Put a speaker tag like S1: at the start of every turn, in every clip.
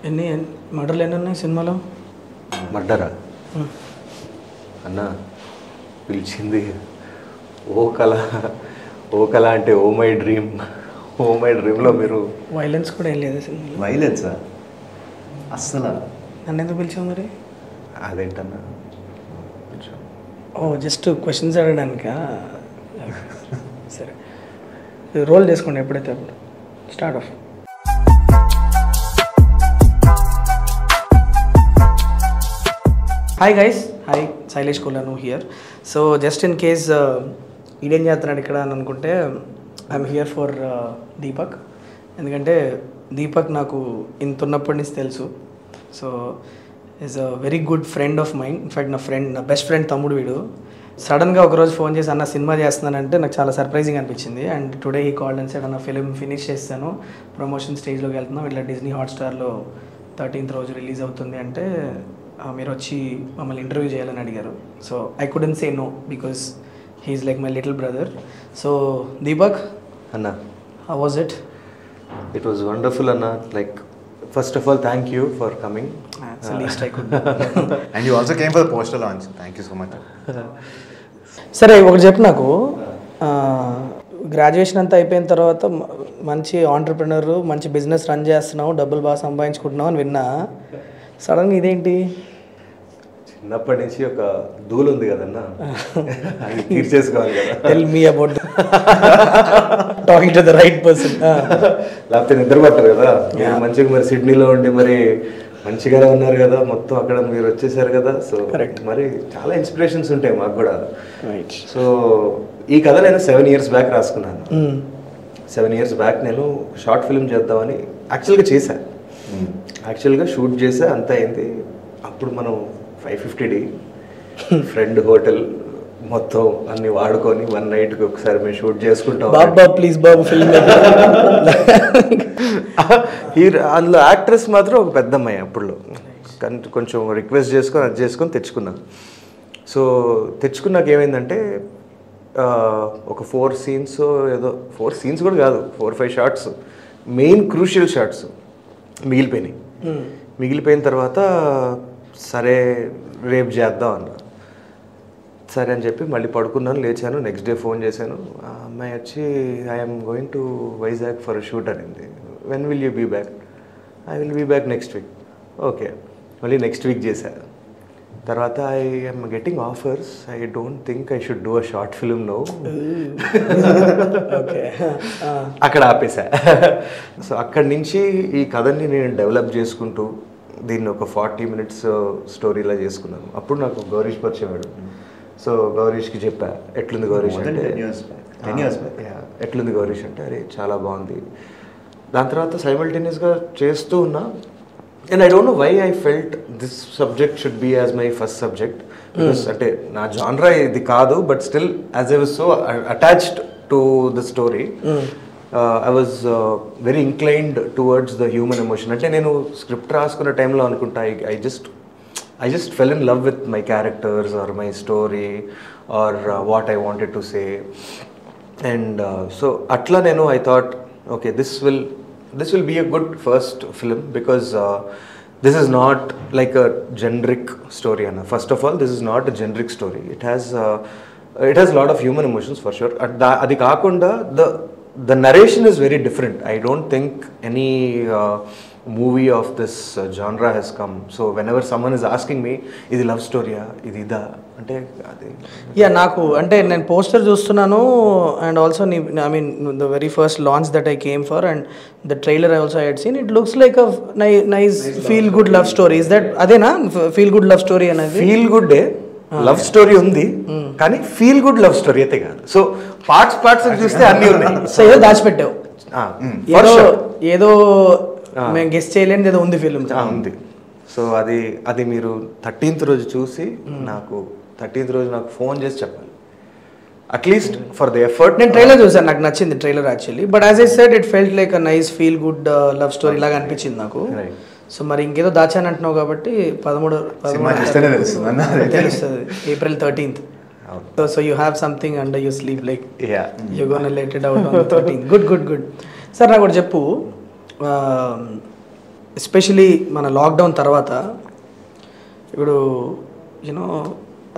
S1: ఎన్ని మర్డర్లు ఎన్ని ఉన్నాయి సినిమాలో?
S2: మర్డరా అన్న పిలిచింది ఓ కళ అంటే ఓ మై డ్రీమ్లో మీరు
S1: వైలెన్స్ కూడా ఏం లేదు సినిమాలో.
S3: వైలెన్సా? అస్సలు
S1: నన్ను ఎందుకు పిలిచావు మరి?
S2: అదేంటన్నా
S1: ఓ జస్ట్ క్వశ్చన్స్ అడగడానికా? సరే రోల్ చేసుకోండి ఎప్పుడైతే అప్పుడు. Start off. Hi guys, hi, Shailesh Kolanu here. So just in case ఈడేం చేస్తున్నాడు ఇక్కడ అని అనుకుంటే, ఐఎమ్ హియర్ ఫర్ దీపక్. ఎందుకంటే దీపక్ నాకు ఇంత ఉన్నప్పటి నుంచి తెలుసు. So is a very good friend of mind. In fact నా బెస్ట్ ఫ్రెండ్ తమ్ముడు వీడు. సడన్గా ఒకరోజు ఫోన్ చేసి అన్న సినిమా చేస్తున్నానంటే నాకు చాలా సర్ప్రైజింగ్ అనిపించింది. అండ్ టుడే ఈ కాల్డ్ అండ్ సెడ్ అన్న ఫిలిం ఫినిష్ చేస్తాను, ప్రమోషన్ స్టేజ్లోకి వెళ్తున్నాం, ఇట్లా డిజ్నీ హాట్స్టార్లో 13th రోజు రిలీజ్ అవుతుంది అంటే మీరు వచ్చి మమ్మల్ని ఇంటర్వ్యూ చేయాలని అడిగారు. So I couldn't say no because he's like my little brother. So Deepak
S2: అన్న,
S1: how was it?
S2: It was wonderful అన్న. Like first of all thank you for coming.
S1: Least I could.
S3: And you also came for the poster launch. Thank you so much.
S1: సరే ఒకటి చెప్పు నాకు. Graduation అంతా అయిపోయిన తర్వాత మంచి ఆంటర్ప్రినర్, మంచి బిజినెస్ రన్ చేస్తున్నావు, డబ్బులు బాగా సంపాదించుకుంటున్నావు అని విన్నా. సడన్గా ఇదేంటి?
S2: చిన్నప్పటి నుంచి ఒక దూలు ఉంది కదన్నా, అది తీర్చేసుకోవాలి కదా.
S1: Tell me about talking to the right person.
S2: లేకపోతే నిద్ర పట్టరు కదా. మీరు మంచిగా మరి సిడ్నీలో ఉండి మరి మంచిగానే ఉన్నారు కదా, మొత్తం అక్కడ మీరు వచ్చేసారు కదా. సో మరి చాలా ఇన్స్పిరేషన్స్ ఉంటాయి మాకు కూడా. సో ఈ కథ నేను 7 years బ్యాక్ రాసుకున్నాను. 7 years బ్యాక్ నేను షార్ట్ ఫిల్మ్ చేద్దామని యాక్చువల్గా చేశాను. యాక్చువల్గా షూట్ చేసా, అంత అయింది. అప్పుడు మనం 550D ఫ్రెండ్ హోటల్ మొత్తం అన్ని వాడుకొని 1 nightకి ఒకసారి మేము షూట్ చేసుకుంటాం.
S1: బాబా ప్లీజ్ బాబు ఫిల్మ్.
S2: అందులో యాక్ట్రెస్ మాత్రం ఒక పెద్ద అమ్మాయి. అప్పుడు కొంచెం రిక్వెస్ట్ చేసుకొని తెచ్చుకున్నాను. సో తెచ్చుకున్నాక ఏమైందంటే ఒక 4 scenes ఏదో 4 scenes కూడా కాదు, 4-5 shots మెయిన్ క్రూషియల్ షాట్స్ మిగిలిపోయినాయి. మిగిలిపోయిన తర్వాత సరే రేపు చేద్దాం అన్న. సరే అని చెప్పి మళ్ళీ పడుకున్నాను, లేచాను. నెక్స్ట్ డే ఫోన్ చేశాను. ఆ అమ్మాయి వచ్చి I'm going to Vizag for shoot అనింది. When will you be back? I will be back next week. Okay, మళ్ళీ నెక్స్ట్ వీక్ చేశాను. తర్వాత I am getting offers. I don't think I should do a short film no. అక్కడ ఆపేసా. So అక్కడి నుంచి ఈ కథని నేను డెవలప్ చేసుకుంటూ దీన్ని ఒక 40 minutes స్టోరీలా చేసుకున్నాను. అప్పుడు నాకు గౌరీష్ పరిచయమాడు. సో గౌరీష్కి చెప్పా, ఎట్లుంది గౌరీష్ అంటే, ఎట్లుంది గౌరీష్ అంటే అరే చాలా బాగుంది. దాని తర్వాత సైమల్టేనియస్గా చేస్తూ ఉన్నా. And I don't know why I felt this subject should be as my first subject. Because అంటే నా జాన్రా ఇది కాదు, but still as I was so attached to the story, I was very inclined towards the human emotion. అంటే నేను script రాసుకున్న టైంలో అనుకుంటా I just fell in love with my characters or my story or what I wanted to say. And so atla nenu I thought, okay, this will be a good first film because this is not like a generic story. Anna, first of all, this is not a generic story. It has a lot of human emotions for sure. Adi kaakunda the narration is very different. I don't think any movie of this genre has come. So whenever someone is asking me, ఇది love స్టోరీయా, ఇది ఇదా అంటే అది
S1: నాకు అంటే నేను poster చూస్తున్నాను. And also I mean the very first launch that I came for and the trailer I also had seen. It looks like a nice feel good love story. Is that అదేనా feel good love story అనేది?
S2: Feel good love story ఉంది, కానీ feel good love story అయితే కాదు. So parts చూస్తే అన్నీ ఉన్నాయి.
S1: So ఏదో దాచిపెట్టావు, ఏదో మేము గెస్ట్ చేయలేని ఏదో ఉంది ఫిల్మ్
S2: ఉంది. సో అది మీరు 13th రోజు చూసి నాకు 13th రోజు నాకు ఫోన్ చేసి చెప్పాలి, అట్లీస్ట్ ఫర్ ద ఎఫర్ట్.
S1: నేను ట్రైలర్ చూసాను, నాకు నచ్చింది trailer actually. But as I said it felt like a nice feel good love story లాగా అనిపించింది నాకు. సో మరి ఇంకేదో దాచాను అంటున్నావు కాబట్టి 13 తెలుస్తుంది, April 13th. So you have something under your sleeve, like you're gonna let it out on the 13th. Good. Sir నాకు ఒకటి చెప్పు, ఎస్పెషలీ మన లాక్డౌన్ తర్వాత ఇప్పుడు యూనో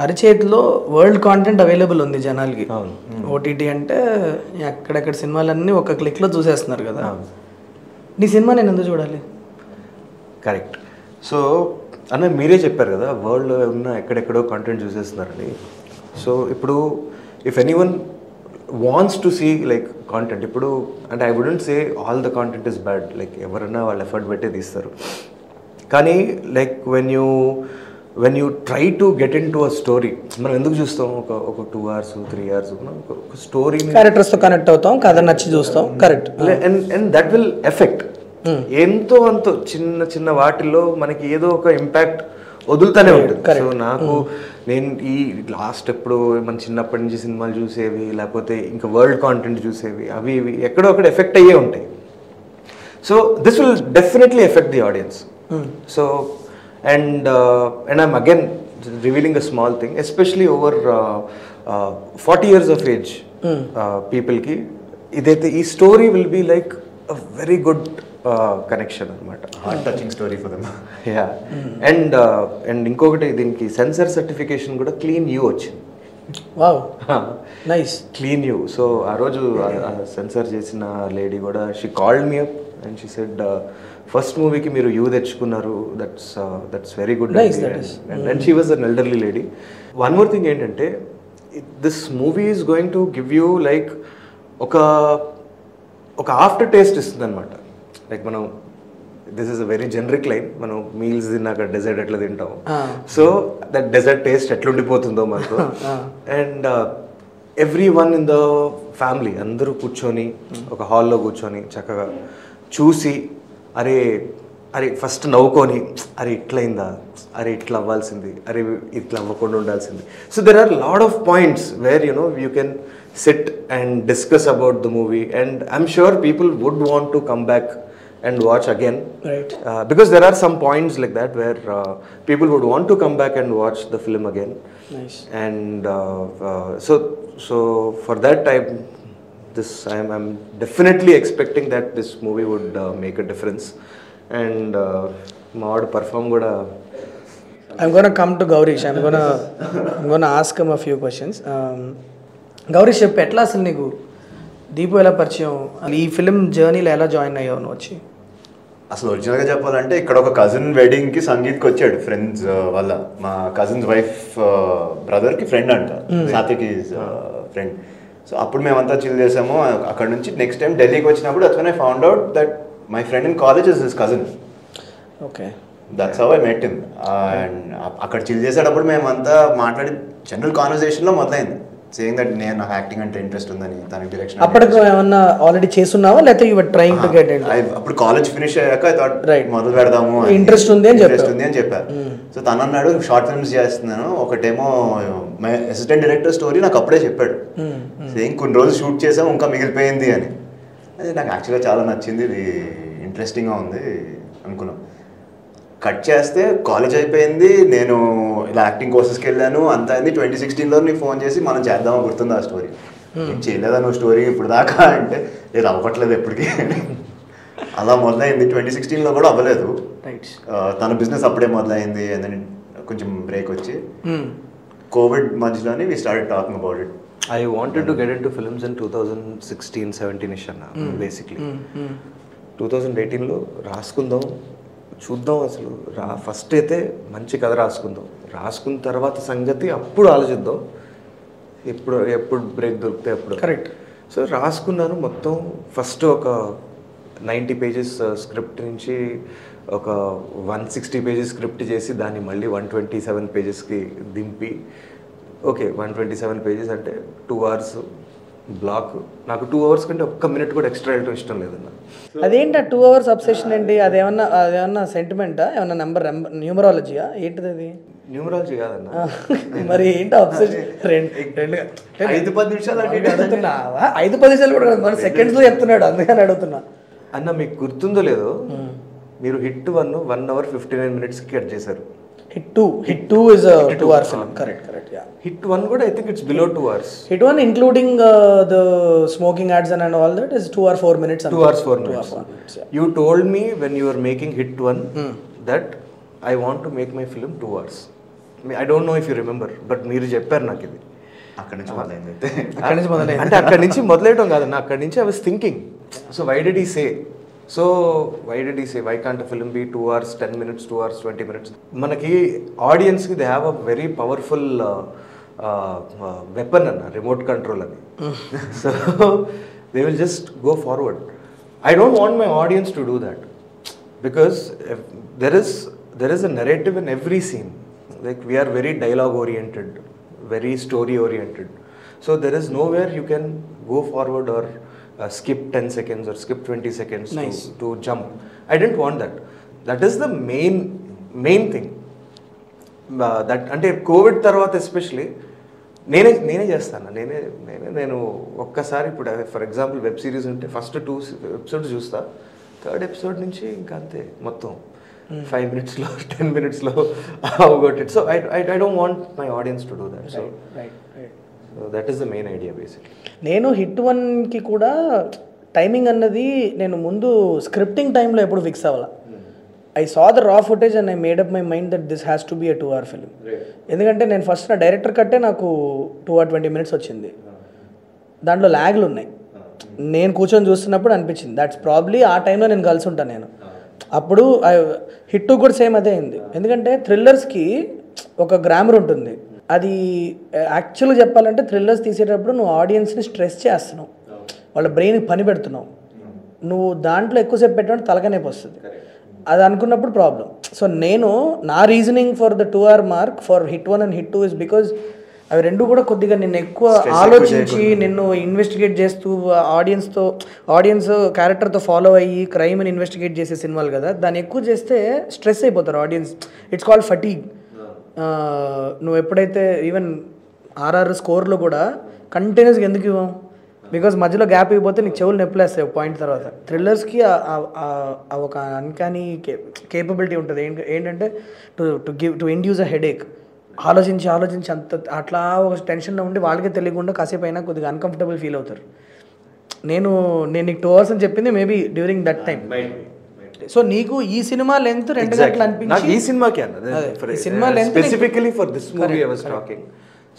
S1: అరిచేతిలో వరల్డ్ కాంటెంట్ అవైలబుల్ ఉంది జనాలకి. ఓటీటీ అంటే ఎక్కడెక్కడ సినిమాలన్నీ ఒక క్లిక్లో చూసేస్తున్నారు కదా. నీ సినిమా నేను ఎందుకు చూడాలి?
S2: కరెక్ట్. సో అన్న మీరే చెప్పారు కదా వరల్డ్లో ఉన్న ఎక్కడెక్కడో కంటెంట్ చూసేస్తున్నారని. సో ఇప్పుడు if anyone wants to see like content, ఇప్పుడు అంటే I wouldn't say all the content is bad, like ఎవరైనా వాళ్ళు ఎఫర్ట్ పెట్టే తీస్తారు. కానీ like when you try to get into a story, మనం ఎందుకు చూస్తాం ఒక 2 hours 3 hours ఒక స్టోరీ
S1: క్యారెక్టర్స్తో కనెక్ట్ అవుతాం, కథ నచ్చి చూస్తాం. Correct.
S2: And that will affect ఎంతో అంతో చిన్న చిన్న వాటిల్లో మనకి ఏదో ఒక ఇంపాక్ట్ వదులుతూనే ఉంటుంది. సో నాకు నేను ఈ లాస్ట్ ఎప్పుడు మన చిన్నప్పటి నుంచి సినిమాలు చూసేవి లేకపోతే ఇంకా వరల్డ్ కాంటెంట్ చూసేవి అవి ఇవి ఎక్కడో అక్కడ ఎఫెక్ట్ అయ్యే ఉంటాయి. So this will definitely effect the audience. So and I'm again revealing a small thing, especially over 40 years of age పీపుల్కి ఇదైతే ఈ story will be like a very good connection అనమాట.
S3: Heart touching story for them.
S2: Yeah. And ఇంకొకటి దీనికి censor certification కూడా clean U వచ్చింది.
S1: Wow, nice.
S2: Clean U. So ఆ రోజు సెన్సార్ చేసిన లేడీ కూడా she called me up and she said first మూవీకి మీరు యూ తెచ్చుకున్నారు, that's very good. And she was an elderly lady. One more thing ఏంటంటే this movie is going to give you like ఒక after taste ఇస్తుంది అనమాట. Like మనం this is a very generic line, మనం meals తిన్నాక dessert ఎట్లా తింటాం, so that dessert taste ఎట్లుండిపోతుందో మనకు. And every one in the family అందరూ కూర్చొని ఒక హాల్లో కూర్చొని చక్కగా చూసి అరే ఫస్ట్ నవ్వుకొని అరే ఇట్లయిందా, అరే ఇట్లా అవ్వాల్సింది, అరే ఇట్లా అవ్వకుండా ఉండాల్సింది. So there are lot of points where you can sit and discuss about the movie, and I'm sure people would want to come back and watch again,
S1: right?
S2: Because there are some points like that where people would want to come back and watch the film again.
S1: Nice.
S2: And so for that time I'm definitely expecting that this movie would make a difference, and Maud perform kuda.
S1: I'm going to come to Gaurish. I'm going to ask him a few questions. Gowrish చెప్పు, ఎట్లా అసలు నీకు దీపు ఎలా పరిచయం, ఈ film జర్నీలో ఎలా join అయ్యావు నువ్వు వచ్చి?
S3: అసలు ఒరిజినల్గా చెప్పాలంటే ఇక్కడ ఒక కజిన్ వెడ్డింగ్కి సంగీత్కి వచ్చాడు ఫ్రెండ్స్ వల్ల. మా కజిన్స్ వైఫ్ బ్రదర్కి ఫ్రెండ్ అంట, సాత్విక్ ఫ్రెండ్. సో అప్పుడు మేమంతా చిల్ చేసాము. అక్కడ నుంచి నెక్స్ట్ టైం ఢిల్లీకి వచ్చినప్పుడు that's when I found out that my friend in college is his cousin.
S1: Okay,
S3: that's how I met him. And అక్కడ చిల్ చేసేటప్పుడు మేమంతా మాట్లాడి జనరల్ కాన్వర్సేషన్లో మొదలైంది, సేయింగ్ దట్ నేను నాకు యాక్టింగ్ అంటే ఇంట్రెస్ట్ ఉందని, దానికి డైరెక్షన్.
S1: అప్పటికి ఏమన్నా ఆల్రెడీ చేస్తున్నావా లేకపోతే you were trying to get it?
S3: అప్పుడు కాలేజ్ ఫినిష్ అయ్యాక ఐ థాట్ మొదలు పెడదాము,
S1: ఇంట్రెస్ట్ ఉంది అని
S3: చెప్పారు. సో తను అన్నాడు షార్ట్ ఫిల్మ్స్ చేస్తున్నాను, ఒకటేమో మై అసిస్టెంట్ డైరెక్టర్ స్టోరీ నాకు అప్పుడే చెప్పాడు, సేయింగ్ కొన్ని రోజులు షూట్ చేసాము ఇంకా మిగిలిపోయింది అని. అది నాకు యాక్చువల్గా చాలా నచ్చింది, ఇది ఇంట్రెస్టింగ్గా ఉంది అనుకున్నాను. కట్ చేస్తే కాలేజ్ అయిపోయింది, నేను ఇలా యాక్టింగ్ కోర్సెస్కి వెళ్ళాను, అంతా అయింది. 2016లో నీకు ఫోన్ చేసి మనం చేద్దామా, గుర్తుంది ఆ స్టోరీ? నేను చేయలేదా నువ్వు స్టోరీ ఇప్పుడు దాకా అంటే, లేదు అవ్వట్లేదు ఎప్పటికీ. అలా మొదలైంది. 2016లో కూడా అవ్వలేదు. తన బిజినెస్ అప్పుడే మొదలైంది. అండ్ కొంచెం బ్రేక్ వచ్చి కోవిడ్ మధ్యలోనే we started talking about it.
S2: I wanted to get into films in 2016-17ish అన్న బేసిక్లీ. 2018లో రాసుకుందాం, చూద్దాం అసలు ఫస్ట్ అయితే మంచి కథ రాసుకున్న తర్వాత సంగతి అప్పుడు ఆలోచిద్దాం, ఎప్పుడు బ్రేక్ దొరికితే అప్పుడు.
S1: కరెక్ట్.
S2: సో రాసుకున్నాను మొత్తం. ఫస్ట్ ఒక 90 pages స్క్రిప్ట్ నుంచి ఒక 160 pages స్క్రిప్ట్ చేసి దాన్ని మళ్ళీ 127 pagesకి దింపి, ఓకే 127 pages అంటే 2 hours బ్లాక్. నాకు 2 hours కంటే ఒక్క మినిట్ కూడా ఎక్స్ట్రా వెళ్ళటం ఇష్టం లేదన్న.
S1: అదేంటి 2 hours అబ్సెషన్ ఏంటి? అదేమన్నా సెంటిమెంటా, ఏమన్నా న్యూమరాలజీయా, ఏంటిది అది?
S2: న్యూమరాలజీ కాదన్న.
S1: మరి ఏంటి అబ్సెషన్?
S3: 5-10 నిమిషాలు అంటే
S1: అడుగుతున్నా, 5-10 నిమిషాలు కూడా మన సెకండ్స్లో చెప్తున్నాడు, అందుకని అడుగుతున్నా.
S2: అన్న మీకు గుర్తుందో లేదో, మీరు హిట్ 1 hour 59 minutesకి కట్ చేశారు.
S1: Hit 2 is a 2-hour film. Correct, yeah.
S2: Hit 1 కూడా I think it's below 2 hours.
S1: Hit 1 including the smoking ads and all that is 2 hours 4 minutes.
S2: 2 hours 4 minutes.
S1: Yeah.
S2: You told me when you were making Hit 1 that I want to make my film 2 hours. I don't know if you remember, but మీరు చెప్పారు నాకు ఇది.
S3: అక్కడి నుంచి మొదలైంది అయితే.
S2: అంటే అక్కడి నుంచి మొదలెయడం కాదన్న, అక్కడి నుంచి I was thinking. So why did he say? Why can't a film be 2 hours 10 minutes, 2 hours 20 minutes? మనకి ఆడియన్స్కి they have a very powerful weapon అన్న, రిమోట్ కంట్రోల్ అని. So they will just go forward. I don't want my audience to do that because there is a narrative in every scene. Like we are very dialogue oriented, very story oriented. So there is nowhere you can go forward or skip 10 seconds or skip 20 seconds to jump. I didn't want that. That is the main thing. That అంటే covid తర్వాత especially నేనే చేస్తాను. నేను ఒక్కసారి ఇప్పుడు for example web series ఉంటే first 2 episodes చూస్తా, 3rd episode నుంచి ఇంకా అంతే మొత్తం 5 minutesలో 10 minutesలో అవగొట్టేది. So I don't want my audience to do that. So that is the main idea basically.
S1: నేను హిట్ 1కి కూడా టైమింగ్ అన్నది నేను ముందు స్క్రిప్టింగ్ టైంలో ఎప్పుడు ఫిక్స్ అవ్వాల. I saw the raw footage and I made up my mind that this has to be a 2-hour film. ఎందుకంటే నేను ఫస్ట్ నా డైరెక్టర్ కట్టే నాకు 2 hours 20 minutes వచ్చింది. దాంట్లో ల్యాగ్లు ఉన్నాయి. నేను కూర్చొని చూస్తున్నప్పుడు అనిపించింది దట్స్ ప్రాబ్లీ ఆ టైంలో నేను కలిసి ఉంటాను. నేను అప్పుడు హిట్ 2 కూడా సేమ్ అదే అయింది. ఎందుకంటే థ్రిల్లర్స్కి ఒక గ్రామర్ ఉంటుంది. అది యాక్చువల్గా చెప్పాలంటే థ్రిల్లర్స్ తీసేటప్పుడు నువ్వు ఆడియన్స్ని స్ట్రెస్ చేస్తున్నావు, వాళ్ళ బ్రెయిన్కి పని పెడుతున్నావు. నువ్వు దాంట్లో ఎక్కువసేపు పెట్టడం తలకనేపు వస్తుంది. అది అనుకున్నప్పుడు ప్రాబ్లం. సో నేను నా reasoning for the 2-hour mark for hit 1 and hit 2 is because అవి రెండు కూడా కొద్దిగా నిన్ను ఎక్కువ ఆలోచించి నిన్ను ఇన్వెస్టిగేట్ చేస్తూ ఆడియన్స్ క్యారెక్టర్తో ఫాలో అయ్యి క్రైమ్ని ఇన్వెస్టిగేట్ చేసే సినిమాలు కదా, దాన్ని ఎక్కువ చేస్తే స్ట్రెస్ అయిపోతారు ఆడియన్స్. It's called fatigue. నువ్వు ఎప్పుడైతే ఈవెన్ RR స్కోర్లో కూడా కంటిన్యూస్గా ఎందుకు ఇవ్వం, బికాజ్ మధ్యలో గ్యాప్ ఇవ్వకపోతే నీకు చెవులు నొప్పులేస్తాయి ఒక పాయింట్ తర్వాత. థ్రిల్లర్స్కి ఒక అన్కానీ కేపబిలిటీ ఉంటుంది. ఏంటంటే టు ఇండ్యూస్ అ హెడేక్. ఆలోచించి అంత అట్లా ఒక టెన్షన్లో ఉండి వాళ్ళకే తెలియకుండా కాసేపు అయినా కొద్దిగా అన్కంఫర్టబుల్ ఫీల్ అవుతారు. నేను నీకు 2 hours అని చెప్పింది maybe during that time. So నీకు ఈ సినిమా లెంత్ 2 గంటలు అనిపించి
S2: ఈ సినిమాకి specifically for this movie I was talking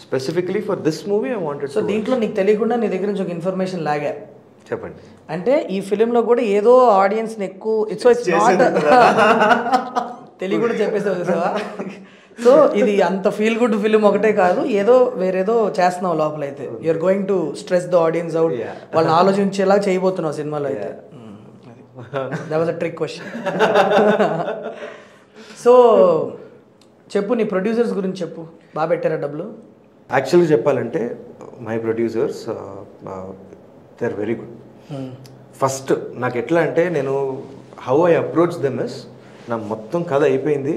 S2: specifically for this movie I wanted.
S1: So దీంట్లో నీకు తెలియకుండా నీ దగ్గర నుంచి ఒక ఇన్ఫర్మేషన్ లాగా
S2: చెప్పండి.
S1: అంటే ఈ ఫిలింలో కూడా ఏదో ఆడియన్స్ని ఎక్కువ ఇట్స్ నాట్ తెలియకుండా చెప్పేసావు చూసావా. సో ఇది అంత ఫీల్ గుడ్ ఫిలిం ఒకటే కాదు, ఏదో వేరేదో చేస్తున్నావు లోపల. అయితే you're going to stress the audience out, వాళ్ళని ఆలోచించేలా చేయబోతున్నావు సినిమాలో. అయితే that was a trick question. So చెప్పు, నీ ప్రొడ్యూసర్స్ గురించి చెప్పు. బాగా పెట్టారా డబ్బులు?
S2: యాక్చువల్గా చెప్పాలంటే my producers they are very good. First నాకు ఎట్లా అంటే నేను how I approach them is, నా మొత్తం కథ అయిపోయింది,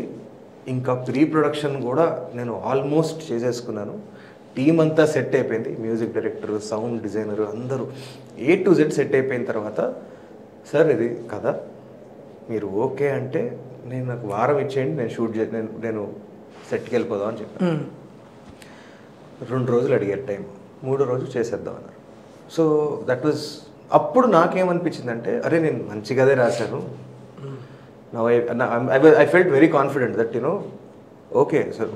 S2: ఇంకా ప్రీ ప్రొడక్షన్ కూడా నేను ఆల్మోస్ట్ చేసేసుకున్నాను, టీం అంతా సెట్ అయిపోయింది, మ్యూజిక్ డైరెక్టర్, సౌండ్ డిజైనర్ అందరూ A to Z సెట్ అయిపోయిన తర్వాత, సార్ ఇది కథ మీరు ఓకే అంటే నాకు వారం ఇచ్చేయండి, నేను షూట్ నేను సెట్కి వెళ్ళిపోదాం అని చెప్పాను. 2 రోజులు అడిగారు టైం, 3వ రోజు చేసేద్దాం అన్నారు. సో దట్ వాజ్ అప్పుడు నాకేమనిపించిందంటే అరే నేను మంచిగానే రాశాను. Now I felt very confident that okay sir,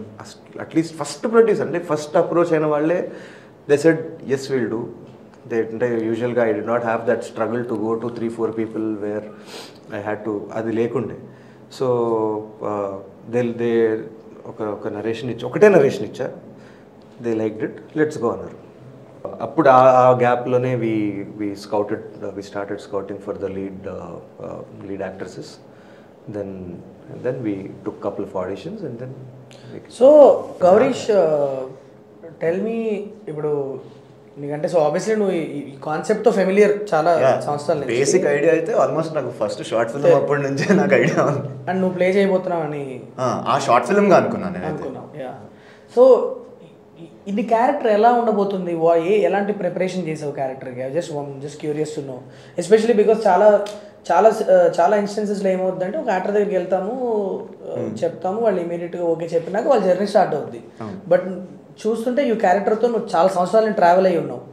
S2: at least first produce అంటే ఫస్ట్ అప్రోచ్ అయిన వాళ్ళే they said yes we'll do. అంటే యూజువల్గా I did not have that struggle to go to 3-4 people where I had to, అది లేకుండే. So they ఒక narration ఒకటే narration ఇచ్చా, they liked it, let's go అన్నారు. అప్పుడు ఆ గ్యాప్లోనే we started scouting for the lead actresses. Then we took couple of auditions and then.
S1: So Gaurish, tell me, ఇప్పుడు నీకంటే సో ఆబ్వియస్లీ నువ్వు ఈ కాన్సెప్ట్తో ఫెమిలియర్ చాలా సంవత్సరాలు నుంచి.
S3: బేసిక్ ఐడియా అయితే ఆల్మోస్ట్ నాకు ఫస్ట్ షార్ట్ ఫిల్మ్ అప్పటి నుంచే నాకు ఐడియా ఉంది.
S1: అండ్ నువ్వు ప్లే చేయబోతున్నావు అని
S3: ఆ షార్ట్ ఫిల్మ్గా అనుకున్నాను.
S1: సో ఇది క్యారెక్టర్ ఎలా ఉండబోతుంది, ఎలాంటి ప్రిపరేషన్ చేసావు క్యారెక్టర్కి? Just curious to know, especially because చాలా ఇన్స్టెన్సెస్లో ఏమవుతుందంటే ఒక యాక్టర్ దగ్గరికి వెళ్తాము, చెప్తాము, వాళ్ళు ఇమీడియట్గా ఓకే చెప్పినాక వాళ్ళ జర్నీ స్టార్ట్ అవుద్ది. బట్ చూస్తుంటే ఈ క్యారెక్టర్తో నువ్వు చాలా సంవత్సరాలు ట్రావెల్ అయ్యి ఉన్నావు.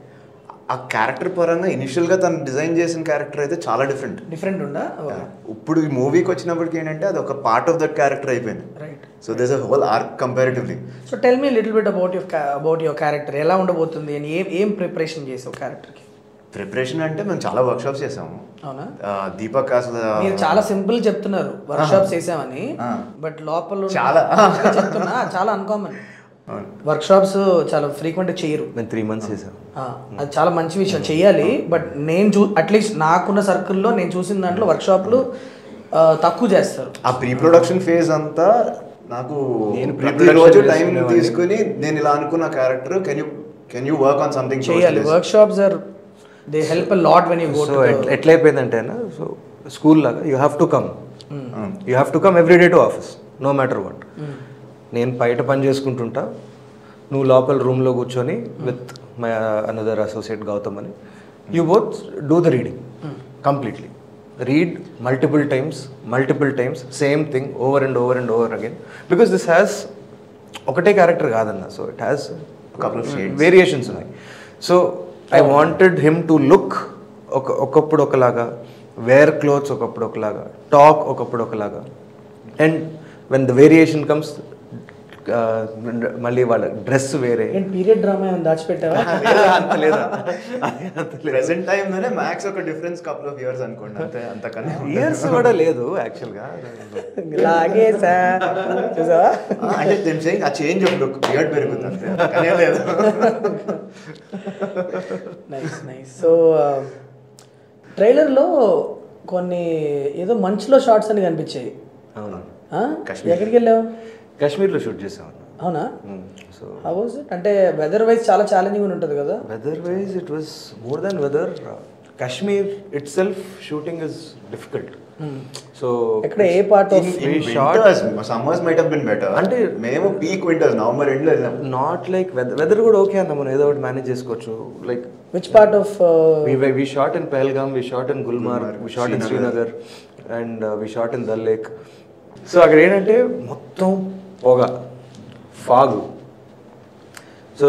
S3: ఆ క్యారెక్టర్ పరంగా ఇనిషియల్గా తను డిజైన్ చేసిన క్యారెక్టర్ అయితే చాలా డిఫరెంట్
S1: ఉందా?
S3: ఇప్పుడు ఈ మూవీకి వచ్చినప్పటికి ఏంటంటే అది ఒక పార్ట్ ఆఫ్ దట్ క్యారెక్టర్ అయిపోయింది. So this a whole arc comparatively.
S1: So tell me little bit about your character, ఎలా ఉండబోతుంది అని ఏం ప్రిపరేషన్ చేసావు క్యారెక్టర్కి?
S3: ప్రిపరేషన్ అంటే మేము చాలా వర్క్షాప్స్ చేసాము.
S1: అవునా?
S3: దీపక్ అసలు
S1: మీరు చాలా సింపుల్ చెప్తున్నారు వర్క్షాప్స్ చేసామని, బట్ లోపల
S3: చాలా
S1: చెప్తున్నా చాలా అన్కామన్. వర్క్షాప్స్ చాలా ఫ్రీక్వెంట్ చేయరు.
S2: నేను 3 months చేశాను.
S1: అది చాలా మంచి విషయం, చెయ్యాలి. బట్ నేను అట్లీస్ట్ నాకున్న సర్కిల్లో నేను చూసిన దాంట్లో వర్క్షాప్లు తక్కువ చేస్తారు.
S3: ఆ ప్రీ ప్రొడక్షన్ ఫేజ్ అంతా నాకు ప్రతిరోజు టైం తీసుకుని నేను ఇలా అనుకున్న character can you work on something
S1: చేయాలి. Workshops are they help a lot when you go to.
S2: ఎట్లయిపోయిందంటే సో స్కూల్ లాగా you have to come every day to office no matter what. నేను బయట పని చేసుకుంటుంటా, నువ్వు లోపల రూమ్లో కూర్చొని with my another associate Gautam అని you both do the reading completely. Read multiple times same thing over and over again, because this has ఒకటే క్యారెక్టర్ కాదన్న. సో ఇట్ హ్యాస్ వేరియేషన్స్ ఉన్నాయి. So I wanted him to look ఒకప్పుడు ఒకలాగా, wear clothes ఒకప్పుడు ఒకలాగా, talk ఒకప్పుడు ఒకలాగా, and when the variation comes మళ్ళీ వాళ్ళ డ్రెస్ వేరే.
S1: పీరియడ్ డ్రామా దాచిపెట్టావా?
S2: అంత లేదా,
S3: ప్రెసెంట్ టైంలోనే మ్యాక్స్ ఒక డిఫరెన్స్ కపుల్ ఆఫ్ ఇయర్స్ అనుకోండి, అంతే. అంతకన్నా
S2: ఇయర్స్ కూడా లేదు యాక్చువల్గా.
S3: అంటే నేను సేయింగ్ ఆ చేంజ్ ఆఫ్ లుక్ బియర్డ్ పెరుగుతుంది అంతే, కానీ లేదు.
S1: నైస్. సో ట్రైలర్లో కొన్ని ఏదో మంచులో షార్ట్స్ అని కనిపించాయి.
S2: అవును.
S1: ఎక్కడికి వెళ్ళావు?
S2: కాశ్మీర్లో షూట్ చేసాం.
S1: అవునా? So how was it? అంటే వెదర్ వైజ్ చాలా ఛాలెంజింగ్ ఉంటుంది కదా?
S2: Weather wise it was more than weather. Kashmir itself shooting is difficult. So
S1: ఎక్కడ ఏ part of
S3: summers might have been better. అంటే మేము పీక్ వింటర్స్ నవంబర్ ఎండ్ లో వెళ్ళాం.
S2: నాట్ లైక్ వెదర్ కూడా ఓకే అన్న, మనం ఏదో ఒకటి మేనేజ్ చేసుకోవచ్చు. Like
S1: which part of
S2: we shot in Pahalgam, we shot in Gulmarg, we shot in Srinagar, and we shot in Dal Lake. So అక్కడ ఏంటంటే మొత్తం పొగ, ఫాగు. సో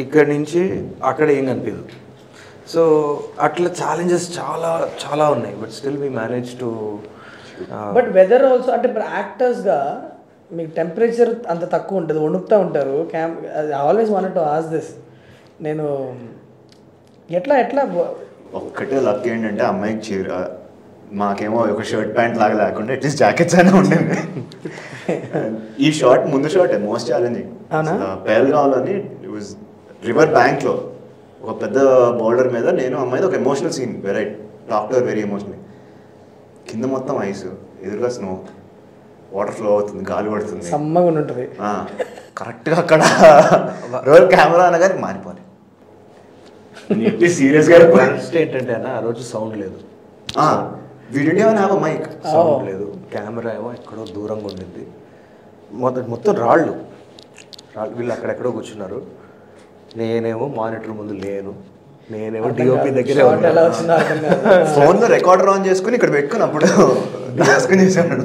S2: ఇక్కడి నుంచి అక్కడ ఏం కనిపించదు. సో అట్లా ఛాలెంజెస్ చాలా చాలా ఉన్నాయి, but still we manage to.
S1: But weather also అంటే యాక్టర్స్గా మీకు టెంపరేచర్ అంత తక్కువ ఉంటుంది, వణుకుతూ ఉంటారు. Always wanted to ask this. నేను ఎట్లా
S3: ఒక్కటే లక్ ఏంటంటే అమ్మాయికి చీర, మాకేమో ఒక షర్ట్ ప్యాంట్ లాగా లేకుండా అట్లీస్ట్ జాకెట్స్ అయినా ఉండేది. ఈ షార్ట్ ముందు షార్ట్ మోస్ట్ ఛాలెంజింగ్. పెహల్గాంలోని ఇట్ వాజ్ రివర్ బ్యాంక్లో ఒక పెద్ద బోల్డర్ మీద నేను అమ్మాయిది ఒక emotional scene, very talk to very emotional. కింద మొత్తం ఐస్, ఎదురుగా స్నో, వాటర్ ఫ్లో అవుతుంది, గాలి పడుతుంది,
S1: సమ్మగా ఉంటుంది.
S3: కరెక్ట్గా అక్కడ రోల్ కెమెరా అనగానే మారిపోవాలి. సీరియస్గా
S2: ఏంటంటే అన్న ఆ రోజు సౌండ్ లేదు,
S3: మైక్
S2: సౌండ్ లేదు, కెమెరా ఏమో ఎక్కడో దూరంగా ఉండింది. మొత్తం రాళ్ళు వీళ్ళు అక్కడెక్కడో కూర్చున్నారు. నేనేమో మానిటర్ ముందు లేను, నేనేమో డిఓపి దగ్గరే
S3: ఫోన్లో రికార్డర్ ఆన్ చేసుకుని ఇక్కడ పెట్టుకుని అప్పుడు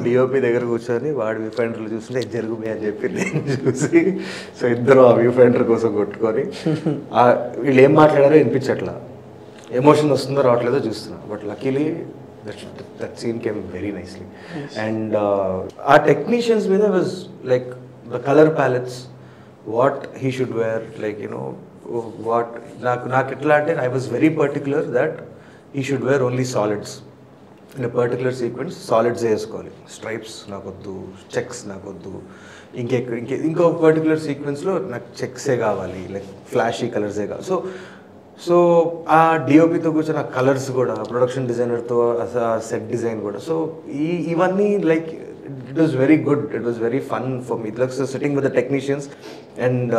S2: డిఓపి దగ్గర కూర్చొని వాడు వ్యూ ఫైండర్లు చూస్తుంటే జరుగుమే అని చెప్పి నేను చూసి, సో ఇద్దరు ఆ వ్యూ ఫైండర్ కోసం కొట్టుకొని వీళ్ళు ఏం మాట్లాడారో వినిపించట్లా, ఎమోషన్ వస్తుందో రావట్లేదో చూస్తున్నా. But luckily that scene came very nicely. And our technicians with was like the color palettes, what he should wear, like you know what నాకు ఎట్లా అంటే I was very particular that he should wear only solids in a particular sequence. solids వేసుకోవాలి, stripes నాకొద్దు, checks నాకొద్దు, ఇంకో particular సీక్వెన్స్లో నాకు చెక్సే కావాలి, like flashy కలర్సే కావాలి. సో ఆ డిఓపితో కూర్చొని ఆ కలర్స్ కూడా, ప్రొడక్షన్ డిజైనర్తో సెట్ డిజైన్ కూడా, సో ఇవన్నీ like it was very good, it was very fun for me. Like so sitting with the technicians and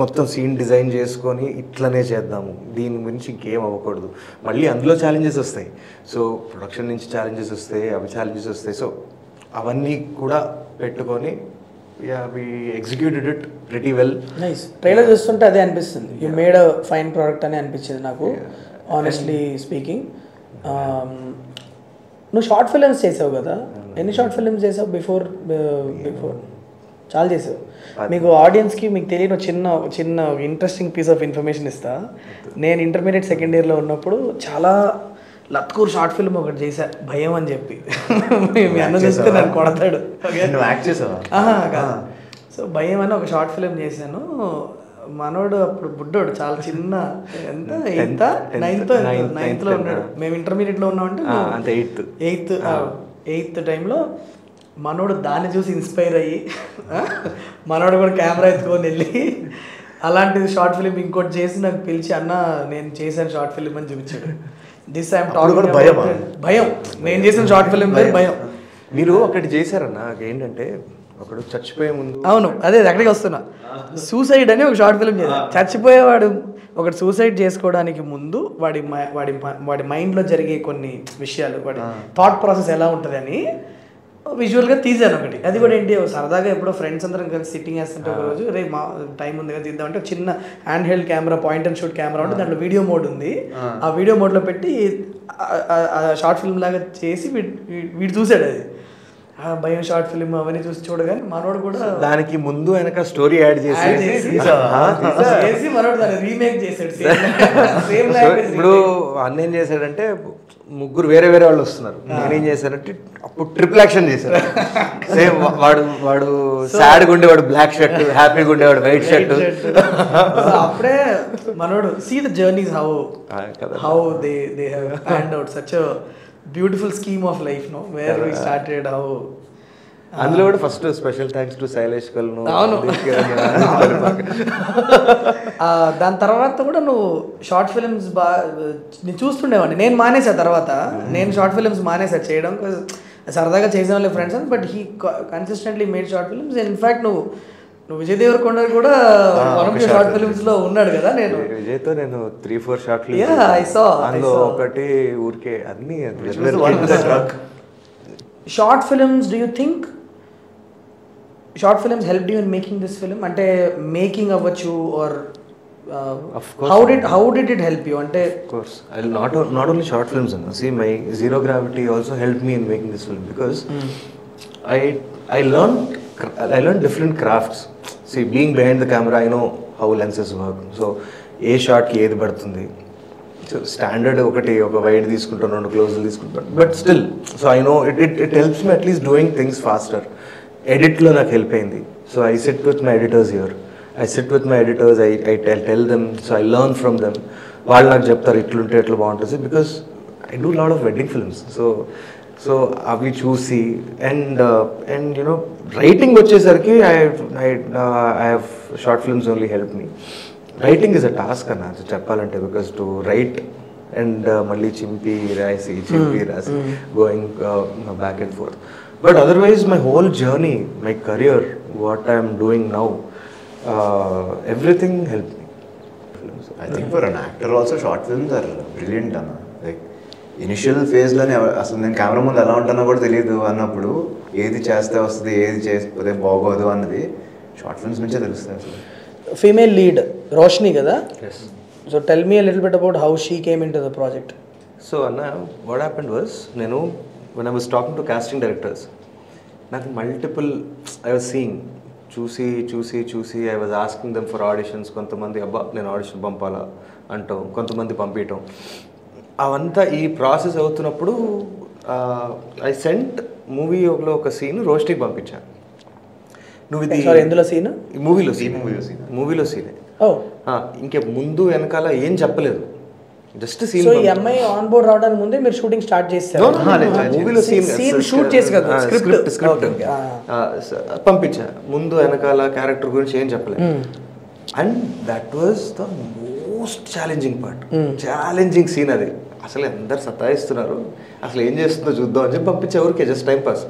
S2: మొత్తం సీన్ డిజైన్ చేసుకొని ఇట్లనే చేద్దాము, దీని గురించి ఇంకేం అవ్వకూడదు. మళ్ళీ అందులో ఛాలెంజెస్ వస్తాయి, సో ప్రొడక్షన్ నుంచి ఛాలెంజెస్ వస్తాయి, అవి ఛాలెంజెస్ వస్తాయి. సో అవన్నీ కూడా పెట్టుకొని we executed it pretty well.
S1: Nice. Trailer చూస్తుంటే అదే అనిపిస్తుంది, you made a fine product అని అనిపించింది నాకు, ఆనెస్ట్లీ స్పీకింగ్. నువ్వు షార్ట్ ఫిలిమ్స్ చేసావు కదా, ఎన్ని షార్ట్ ఫిలిమ్స్ చేసావు బిఫోర్? చాలా చేసావు. మీకు ఆడియన్స్కి మీకు తెలియని చిన్న ఇంట్రెస్టింగ్ పీస్ ఆఫ్ ఇన్ఫర్మేషన్ ఇస్తా. నేను ఇంటర్మీడియట్ సెకండ్ ఇయర్లో ఉన్నప్పుడు చాలా లత్కూర్ షార్ట్ ఫిల్మ్ ఒకటి చేశా, భయం అని చెప్పి. మీ అన్న చూస్తే నన్ను కొడతాడు.
S3: యాక్ట్ చేసావా?
S1: సో భయం అని ఒక షార్ట్ ఫిల్మ్ చేశాను. మనోడు అప్పుడు బుడ్డోడు, చాలా చిన్న, ఎంత నైన్త్లో ఉన్నాడు. మేము ఇంటర్మీడియట్లో ఉన్నామంటే ఎయిత్ టైంలో మనోడు దాన్ని చూసి ఇన్స్పైర్ అయ్యి మనోడు కూడా కెమెరా ఎత్తుకొని వెళ్ళి అలాంటిది షార్ట్ ఫిలిం ఇంకోటి చేసి నాకు పిలిచి, అన్న నేను చేశాను షార్ట్ ఫిలిం అని చూపించాడు. దిస్ ఐఎమ్ టాకింగ్ భయం. నేను చేసిన షార్ట్ ఫిలిం భయం.
S2: మీరు ఒకటి చేశారన్న, ఏంటంటే ఒకడు చచ్చిపోయే ముందు.
S1: అవును, అదే అక్కడికి వస్తున్నా. సూసైడ్ అని ఒక షార్ట్ ఫిలిం చేశాను. చచ్చిపోయేవాడు ఒకటి సూసైడ్ చేసుకోవడానికి ముందు వాడి మైండ్లో జరిగే కొన్ని విషయాలు, వాడి థాట్ ప్రాసెస్ ఎలా ఉంటుంది అని విజువల్గా తీసాను ఒకటి. అది కూడా ఏంటి, సరదాగా ఎప్పుడో ఫ్రెండ్స్ అందరం కలిసి సిట్టింగ్ వేస్తుంటే ఒక రోజు, రే మా టైం ఉంది కదా తీద్దామంటే, చిన్న hand held camera, point and shoot camera ఉంటే దాంట్లో వీడియో మోడ్ ఉంది. ఆ వీడియో మోడ్లో పెట్టి షార్ట్ ఫిల్మ్ లాగా చేసి వీడు చూసాడు. అది భయం షార్ట్ ఫిల్మ్ అవన్నీ చూసి చూడగానే మనోడు కూడా
S2: దానికి ముందు వెనక స్టోరీ యాడ్ చేసి
S1: మనోడు దాన్ని రీమేక్ చేశాడు.
S2: ఇప్పుడు అన్న ఏం చేశాడంటే, ముగ్గురు వేరే వాళ్ళు వస్తున్నారు. నేనేం చేశానంటే అప్పుడు ట్రిపుల్ యాక్షన్ చేశాను. సేమ్ వాడు సాడ్గా ఉండేవాడు బ్లాక్ షర్ట్, హ్యాపీగా ఉండేవాడు వైట్ షర్ట్.
S1: అప్పుడే మనోడు see the journeys how they have planned out such a beautiful scheme of life, no where we started how.
S2: అందులో కూడా first special thanks to Shailesh Kolanu.
S1: అవును. దాని తర్వాత కూడా నువ్వు షార్ట్ ఫిలిమ్స్ నేను చూస్తుండేవాడిని. నేను మానేసా తర్వాత, నేను షార్ట్ ఫిలిమ్స్ మానేసా చేయడం, సరదాగా చేసేవాళ్ళే ఫ్రెండ్స్ అని. But he consistently made short films. In fact నువ్వు విజయ్ దేవరకొండ కూడా షార్ట్ ఫిలిమ్స్ లో ఉన్నాడు కదా. నేను
S2: విజయ్తో నేను 3-4 షార్ట్
S1: అందులో
S2: ఒకటి ఊరికే అన్ని.
S1: Short films, do you think short films help you in making this film? అంటే మేకింగ్ అవ్వచ్చు, are how did it help you? Ante
S2: of course, not only short films, see, my Zero Gravity also helped me in making this film, because I learned different crafts. See, being behind the camera, I know how lenses work. So ఏ షాట్కి ఏది పడుతుంది, so standard ఒక wide తీసుకుంటాను, 2 క్లోజులు తీసుకుంటాను, but still so I know it helps me at least doing things faster. ఎడిట్లో నాకు help అయింది. So I sit with my editors here, I tell them, so I learn from them. వాళ్ళు నాకు చెప్తారు ఇట్లుంటే ఎట్లా బాగుంటుంది, because I do lot of wedding films. So అవి చూసి అండ్ యూనో రైటింగ్ వచ్చేసరికి I have short films only help me. Writing is a task అన్న చెప్పాలంటే, బికాస్ టు రైట్ అండ్ మళ్ళీ చింపి రాసి going back and fourth. But otherwise my whole journey, my career, what I'm doing now, everything helped me.
S3: I think for an actor also short films are brilliant అన్న. Like initial ఫేజ్లోనే అసలు నేను camera ముందు ఎలా ఉంటానో కూడా తెలియదు అన్నప్పుడు, ఏది చేస్తే వస్తుంది, ఏది చేస్తే బాగోదు అన్నది షార్ట్ ఫిల్మ్స్ నుంచే తెలుస్తుంది అసలు.
S1: ఫీమేల్ లీడ్ రోషిని కదా. So tell me a little bit about how she came into the project.
S2: So Anna, what happened was, నేను when I was talking to casting directors, నాకు మల్టిపుల్ I was seeing చూసి I was asking them for auditions. కొంతమంది అబ్బా నేను audition పంపాలా అంటాం, కొంతమంది పంపించటం, అవంతా ఈ ప్రాసెస్ అవుతున్నప్పుడు ఐ సెంట్ మూవీలో ఒక సీన్ రోస్టికి పంపించాను. నువ్వు ఇది
S1: ఎందులో సీన్?
S2: మూవీలో సీనే. ఇంకే ముందు వెనకాల ఏం చెప్పలేదు, జస్ట్ సీన్.
S1: సో ఈ అమ్మాయి ఆన్ బోర్డ్ రావడానికి ముందే మీరు షూటింగ్ స్టార్ట్ చేస్తారు?
S2: మూవీలో సీన్ షూట్ చేసి
S1: కదా, స్క్రిప్ట్
S2: పంపించా. ముందు వెనకాల క్యారెక్టర్ గురించి ఏం చెప్పలేదు. And that was the most challenging part. Challenging scene అది. అసలు అందరు సతాయిస్తున్నారు, అసలు ఏం చేస్తుందో చూద్దాం అని చెప్పి పంపించే ఊరికే just time pass.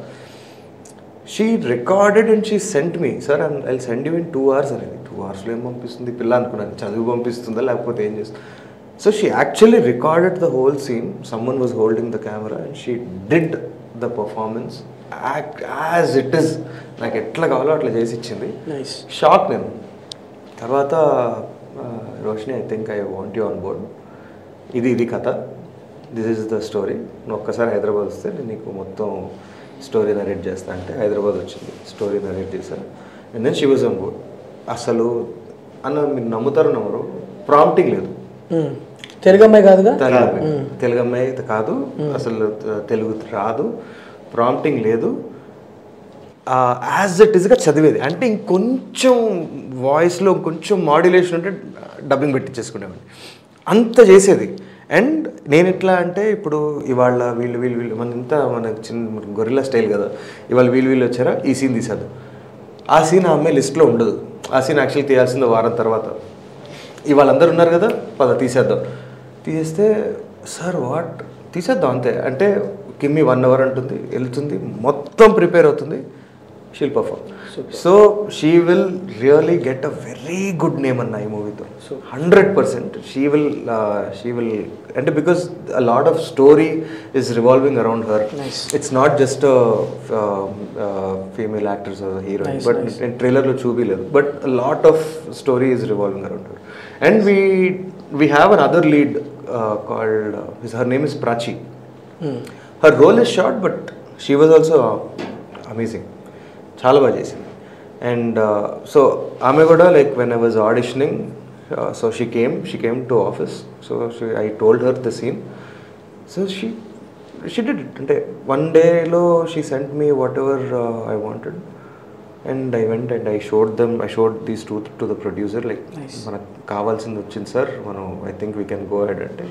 S2: She recorded and she sent me, sir I send you in 2 hours అనేది. 2 hoursలో ఏం పంపిస్తుంది పిల్ల అనుకున్నాను, చదువు పంపిస్తుందా లేకపోతే ఏం చేస్తుంది. So she actually recorded the whole scene. Someone was holding the camera and she did the performance as it is. నాకు ఎట్లా కావాలో అట్లా చేసి ఇచ్చింది. షాక్ నేను. తర్వాత Roshini, I think I want you on board, ఇది కథ, దిస్ ఈజ్ ద స్టోరీ, నువ్వు ఒక్కసారి హైదరాబాద్ వస్తే నేను నీకు మొత్తం స్టోరీ నరేట్ చేస్తా అంటే హైదరాబాద్ వచ్చింది, స్టోరీ నరేట్ చేశాను. And then she was on board. అసలు మీరు నమ్ముతారు నమ్మరు, ప్రాంప్టింగ్ లేదు.
S1: తెలుగు అమ్మాయి కాదుగా,
S2: తెలుగు అమ్మాయి అయితే కాదు, అసలు తెలుగు రాదు, ప్రాంప్టింగ్ లేదు, యాజ్ ఇట్ ఈస్గా చదివేది. అంటే ఇంకొంచెం వాయిస్లో కొంచెం మాడ్యులేషన్ ఉంటే డబ్బింగ్ పెట్టించేసుకునేవాడిని, అంత చేసేది. అండ్ నేను ఎట్లా అంటే ఇప్పుడు ఇవాళ వీళ్ళు మన చిన్న గొరిల్లా స్టైల్ కదా, ఇవాళ వీళ్ళు వచ్చారా ఈ సీన్ తీసేద్దాం, ఆ సీన్ ఆ అమ్మాయి లిస్ట్లో ఉండదు, ఆ సీన్ యాక్చువల్లీ తీయాల్సింది వారం తర్వాత, ఇవాళ అందరు ఉన్నారు కదా పద తీసేద్దాం, తీసేస్తే సార్ వాట్ తీసేద్దాం అంతే అంటే కిమ్మి 1 hour అంటుంది, వెళ్తుంది, మొత్తం ప్రిపేర్ అవుతుంది, she'll perform. So she will really get a very good name అన్న ఈ మూవీతో. సో 100% షీ విల్ అంటే because a lot of story is revolving around her. It's not just female actors heroine, but నేను ట్రైలర్లో చూపించలేదు, but a lot of story is revolving around her. And we have another lead called her name is Prachi. Her role is short, but she was also amazing. Chala baga chesinది. And so ఆమె కూడా like when I was auditioning, so she came to office. So I told her the scene. So she did it. అంటే one day లో she sent me whatever I wanted. And I went and I showed these two to the producer, like మనకు కావాల్సింది వచ్చింది sir, మనం I think we can go ahead అంటే